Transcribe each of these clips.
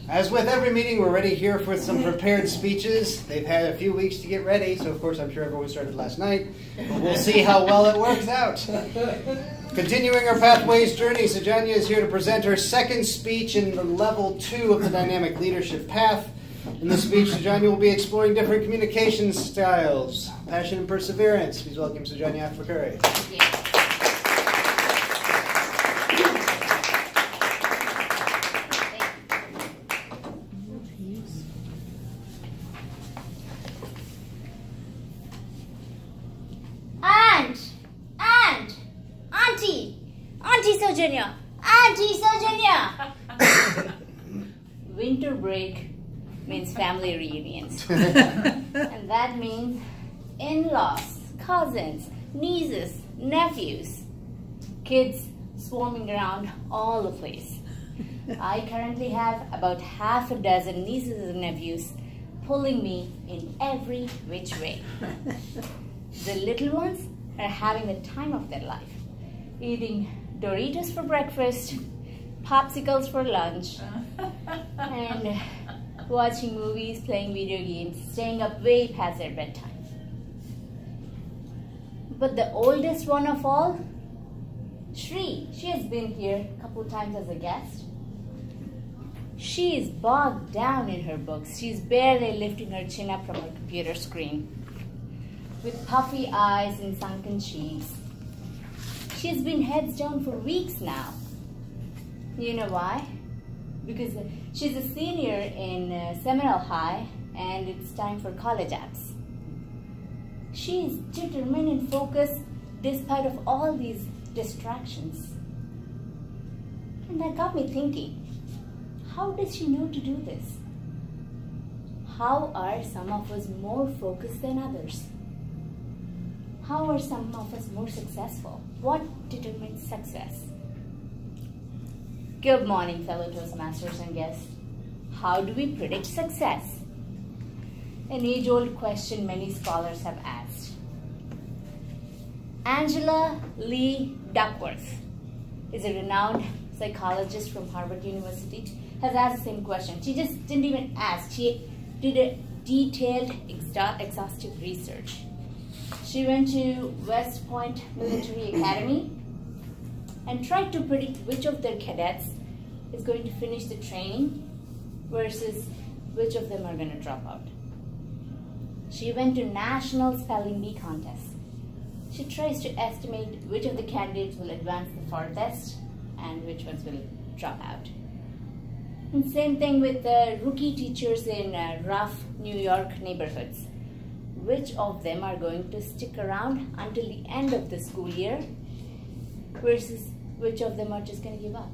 As with every meeting, we're ready here for some prepared speeches. They've had a few weeks to get ready, so of course I'm sure everyone started last night. But we'll see how well it works out. Continuing our Pathways journey, Sujanya is here to present her second speech in the level 2 of the Dynamic Leadership Path. In this speech, Sujanya will be exploring different communication styles, passion and perseverance. Please welcome Sujanya Aflakuri. Auntie Sujanya. Winter break means family reunions. And that means in-laws, cousins, nieces, nephews, kids swarming around all the place. I currently have about half a dozen nieces and nephews pulling me in every which way. The little ones are having the time of their life, eating Doritos for breakfast, popsicles for lunch, and watching movies, playing video games, staying up way past their bedtime. But the oldest one of all, Shri, she has been here a couple times as a guest. She is bogged down in her books. She's barely lifting her chin up from her computer screen. With puffy eyes and sunken cheeks, she's been heads down for weeks now. You know why? Because she's a senior in Seminole High and it's time for college apps. She is determined and focused despite of all these distractions. And that got me thinking, how does she know to do this? How are some of us more focused than others? How are some of us more successful? What determines success? Good morning, fellow Toastmasters and guests. How do we predict success? An age-old question many scholars have asked. Angela Lee Duckworth is a renowned psychologist from Harvard University, has asked the same question. She just didn't even ask. She did a detailed, exhaustive research. She went to West Point Military Academy and tried to predict which of their cadets is going to finish the training versus which of them are going to drop out. She went to national spelling bee contests. She tries to estimate which of the candidates will advance the farthest and which ones will drop out. And same thing with the rookie teachers in rough New York neighborhoods. Which of them are going to stick around until the end of the school year versus which of them are just going to give up.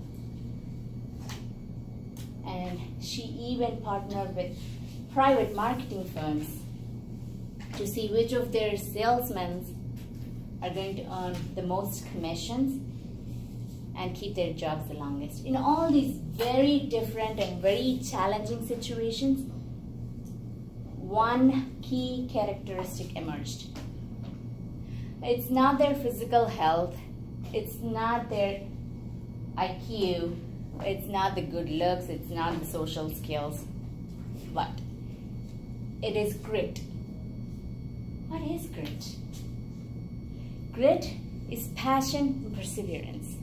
And she even partnered with private marketing firms to see which of their salesmen are going to earn the most commissions and keep their jobs the longest. In all these very different and very challenging situations, one key characteristic emerged. It's not their physical health, it's not their IQ, it's not the good looks, it's not the social skills, but it is grit. What is grit? Grit is passion and perseverance.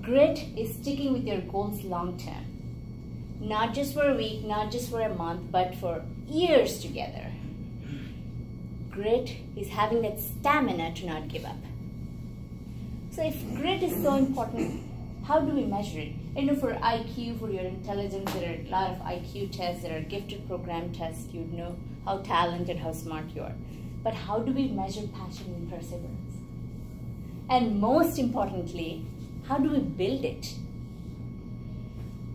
Grit is sticking with your goals long term. Not just for a week, not just for a month, but for years together. Grit is having that stamina to not give up. So if grit is so important, how do we measure it? I know for IQ, for your intelligence, there are a lot of IQ tests, there are gifted program tests, you know how talented, how smart you are. But how do we measure passion and perseverance? And most importantly, how do we build it?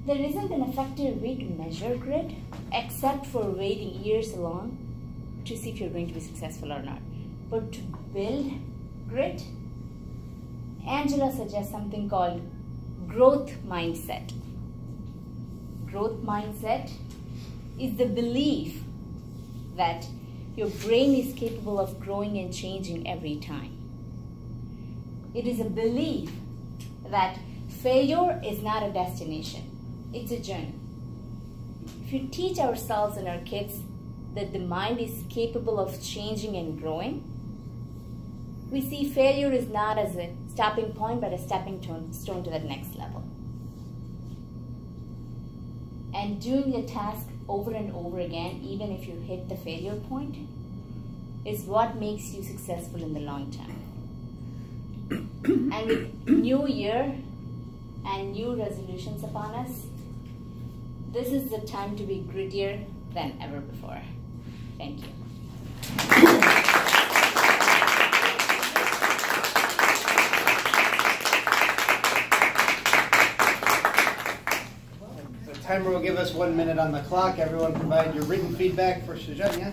There isn't an effective way to measure grit except for waiting years along to see if you're going to be successful or not. But to build grit, Angela suggests something called growth mindset. Growth mindset is the belief that your brain is capable of growing and changing every time. It is a belief that failure is not a destination, it's a journey. you teach ourselves and our kids that the mind is capable of changing and growing, we see failure is not as a stopping point, but a stepping stone to that next level. And doing a task over and over again, even if you hit the failure point, is what makes you successful in the long term. And with new year and new resolutions upon us, this is the time to be grittier than ever before. Thank you. The timer will give us 1 minute on the clock. Everyone provide your written feedback for Sujanya.